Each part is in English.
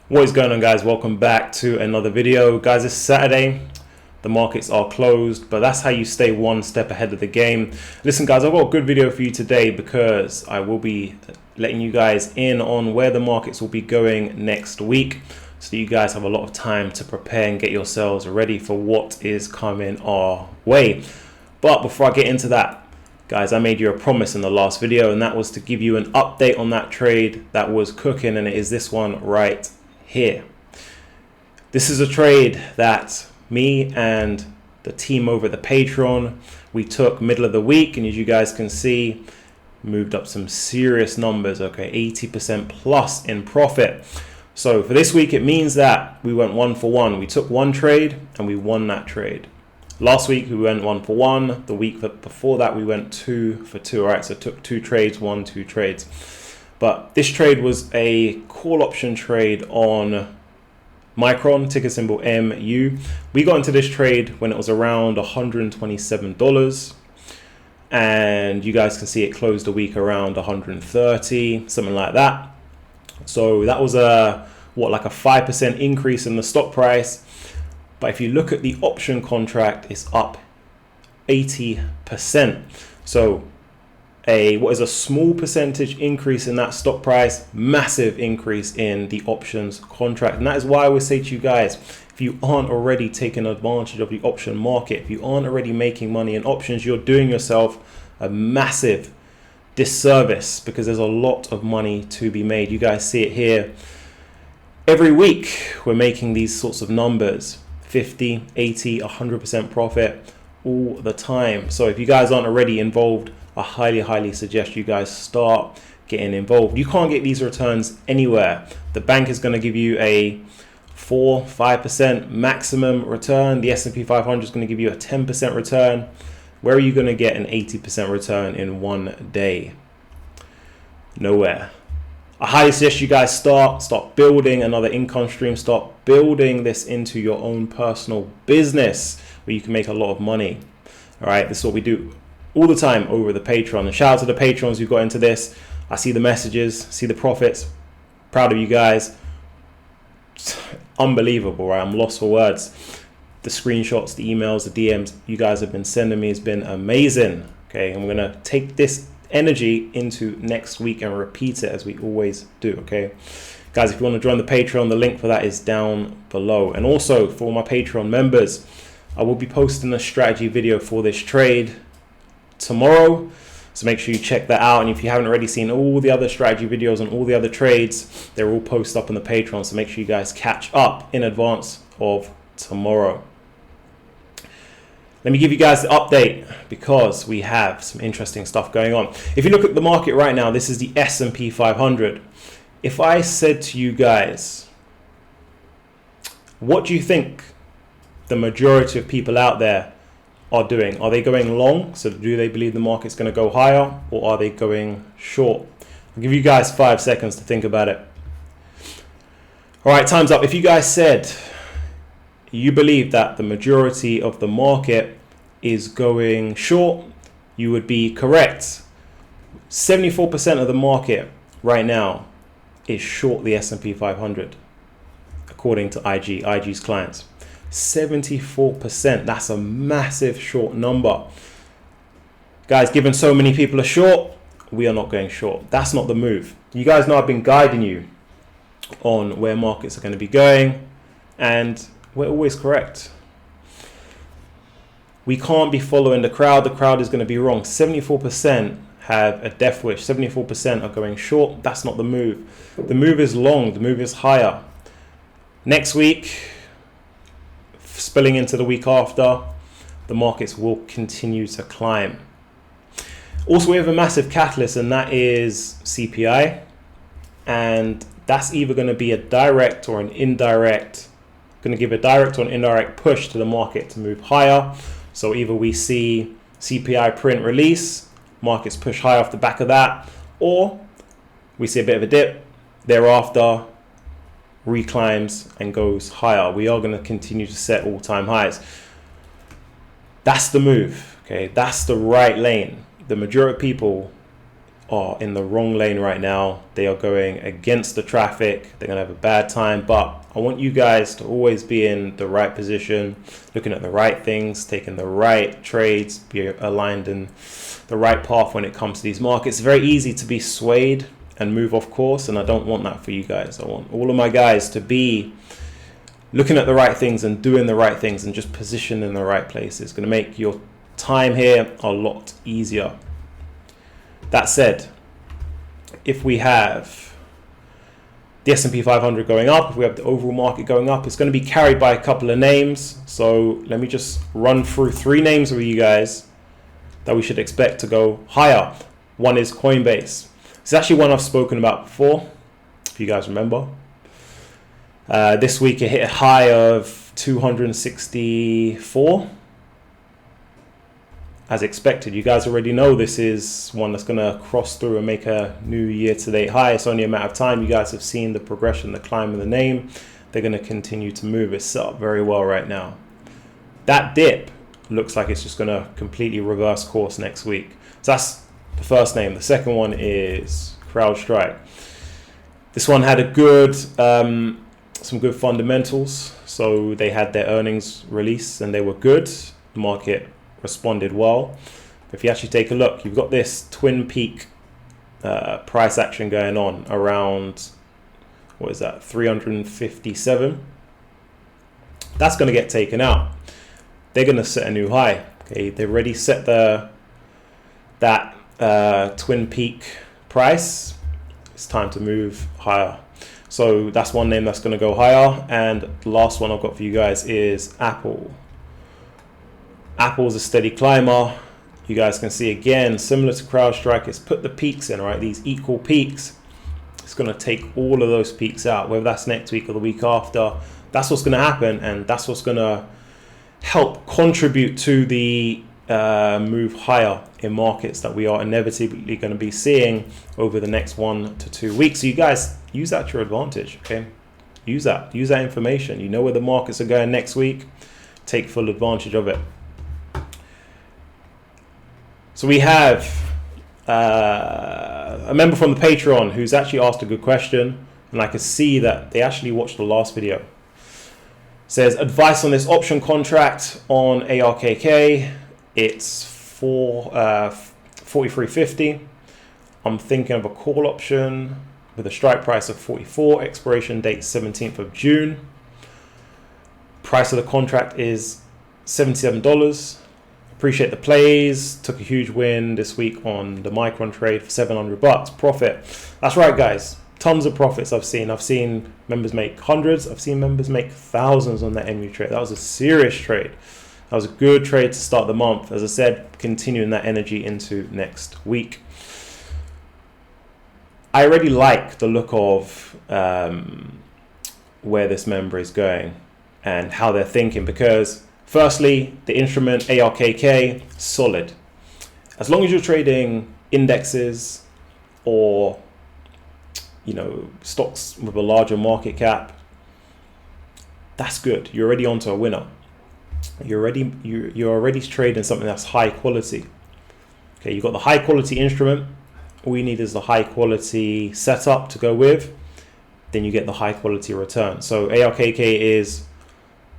What is going on, guys? Welcome back to another video. Guys, it's Saturday. The markets are closed, but that's how you stay one step ahead of the game. Listen, guys, I've got a good video for you today because I will be letting you guys in on where the markets will be going next week, so you guys have a lot of time to prepare and get yourselves ready for what is coming our way. But before I get into that, guys, I made you a promise in the last video, and that was to give you an update on that trade that was cooking, and it is this one right here. This is a trade that me and the team over at the Patreon, we took middle of the week, and as you guys can see, moved up some serious numbers. Okay, 80% plus in profit. So for this week, it means that we went 1 for 1. We took one trade and we won that trade. Last week we went 1 for 1. The week before that we went 2 for 2. All right, so took 2 trades, won 2 trades. But this trade was a call option trade on Micron, ticker symbol MU. We got into this trade when it was around $127. And you guys can see it closed the week around 130, something like that. So that was like a 5% increase in the stock price. But if you look at the option contract, it's up 80%. So what is a small percentage increase in that stock price, massive increase in the options contract. And that is why I always say to you guys, if you aren't already taking advantage of the option market, if you aren't already making money in options, you're doing yourself a massive disservice, because there's a lot of money to be made. You guys see it here. Every week we're making these sorts of numbers, 50, 80, 100% profit all the time. So if you guys aren't already involved, I highly suggest you guys start getting involved. You can't get these returns anywhere. The bank is going to give you a 4-5% maximum return. The S&P 500 is going to give you a 10% return. Where are you going to get an 80% return in one day? Nowhere. I highly suggest you guys start building another income stream. Start building this into your own personal business where you can make a lot of money. All right, this is what we do all the time over the Patreon. And shout out to the Patrons who got into this. I see the messages, see the profits. Proud of you guys. Unbelievable, right? I'm lost for words. The screenshots, the emails, the DMs you guys have been sending me has been amazing. Okay, I'm gonna take this energy into next week and repeat it as we always do. Okay, guys, if you want to join the Patreon, the link for that is down below. And also for my Patreon members, I will be posting a strategy video for this trade tomorrow, so make sure you check that out. And if you haven't already seen all the other strategy videos on all the other trades, they're all posted up on the Patreon, so make sure you guys catch up in advance of tomorrow. Let me give you guys the update, because we have some interesting stuff going on. If you look at the market right now, this is the S&P 500. If I said to you guys, what do you think the majority of people out there are doing? Are they going long? So do they believe the market's going to go higher, or are they going short? I'll give you guys 5 seconds to think about it. All right, time's up. If you guys said you believe that the majority of the market is going short, you would be correct. 74% of the market right now is short the S&P 500, according to IG's clients. 74%, that's a massive short number. Guys, given so many people are short, we are not going short. That's not the move. You guys know I've been guiding you on where markets are going to be going, and we're always correct. We can't be following the crowd. The crowd is going to be wrong. 74% have a death wish. 74% are going short. That's not the move. The move is long. The move is higher. Next week, spilling into the week after, the markets will continue to climb. Also, we have a massive catalyst, and that is CPI. And that's either going to be a direct or an indirect, going to give a direct or an indirect push to the market to move higher. So either we see CPI print release, markets push high off the back of that, or we see a bit of a dip, thereafter reclimbs and goes higher. We are going to continue to set all-time highs. That's the move. Okay, that's the right lane. The majority of people are in the wrong lane right now. They are going against the traffic. They're going to have a bad time, but I want you guys to always be in the right position, looking at the right things, taking the right trades, be aligned in the right path when it comes to these markets. It's very easy to be swayed and move off course, and I don't want that for you guys. I want all of my guys to be looking at the right things and doing the right things and just positioned in the right places. It's going to make your time here a lot easier. That said, if we have the S&P 500 going up, if we have the overall market going up, it's going to be carried by a couple of names. So let me just run through 3 names with you guys that we should expect to go higher. One is Coinbase. It's actually one I've spoken about before, if you guys remember. This week it hit a high of 264. As expected. You guys already know this is one that's going to cross through and make a new year-to-date high. It's only a matter of time. You guys have seen the progression, the climb of the name. They're going to continue to move. It's set up very well right now. That dip looks like it's just going to completely reverse course next week. So that's the first name. The second one is CrowdStrike. This one had a good, some good fundamentals. So they had their earnings release and they were good. The market responded well. If you actually take a look, you've got this twin peak price action going on around, what is that, 357. That's going to get taken out. They're going to set a new high. Okay, they've already set that twin peak price. It's time to move higher. So that's one name that's going to go higher. And the last one I've got for you guys is Apple. Apple's a steady climber. You guys can see again, similar to CrowdStrike, it's put the peaks in, right? These equal peaks. It's going to take all of those peaks out, whether that's next week or the week after. That's what's going to happen, and that's what's going to help contribute to the move higher in markets that we are inevitably going to be seeing over the next 1 to 2 weeks. So you guys use that to your advantage, okay? Use that information. You know where the markets are going next week. Take full advantage of it. So we have a member from the Patreon who's actually asked a good question, and I can see that they actually watched the last video. Says, advice on this option contract on ARKK. It's for 43.50. I'm thinking of a call option with a strike price of 44, expiration date 17th of June. Price of the contract is $77. Appreciate the plays. Took a huge win this week on the Micron trade for $700 profit. That's right, guys. Tons of profits I've seen. I've seen members make hundreds. I've seen members make thousands on that MU trade. That was a serious trade. That was a good trade to start the month. As I said, continuing that energy into next week. I already like the look of where this member is going and how they're thinking, because firstly, the instrument ARKK, solid. As long as you're trading indexes or, you know, stocks with a larger market cap, that's good. You're already onto a winner. You're already trading something that's high quality. Okay, you've got the high quality instrument. All you need is the high quality setup to go with. Then you get the high quality return. So ARKK is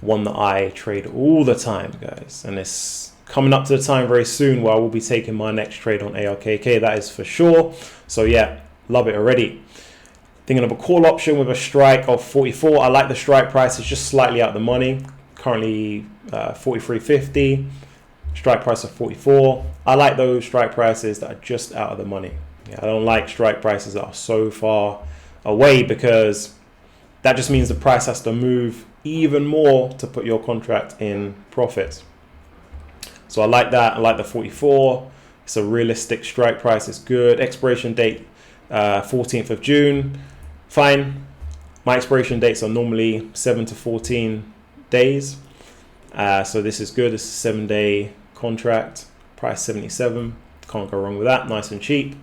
one that I trade all the time, guys, and it's coming up to the time very soon where I will be taking my next trade on ARKK, that is for sure. So yeah, love it already. Thinking of a call option with a strike of 44. I like the strike price. It's just slightly out of the money. Currently 43.50, strike price of 44. I like those strike prices that are just out of the money. Yeah, I don't like strike prices that are so far away, because that just means the price has to move even more to put your contract in profit. So I like that. I like the 44. It's a realistic strike price. It's good. Expiration date 14th of June. Fine. My expiration dates are normally 7 to 14 days. So this is good. It's a 7-day contract. Price 77. Can't go wrong with that. Nice and cheap.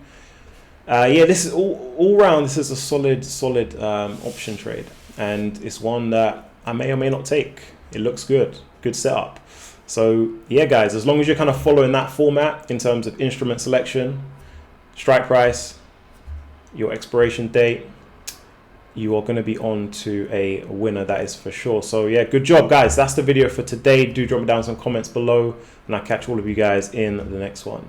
Yeah, this is all round. This is a solid option trade, and it's one that I may or may not take. It looks good. Good setup. So yeah, guys, as long as you're kind of following that format in terms of instrument selection, strike price, your expiration date, you are going to be on to a winner, that is for sure. So yeah, good job guys. That's the video for today. Do drop me down some comments below, and I'll catch all of you guys in the next one.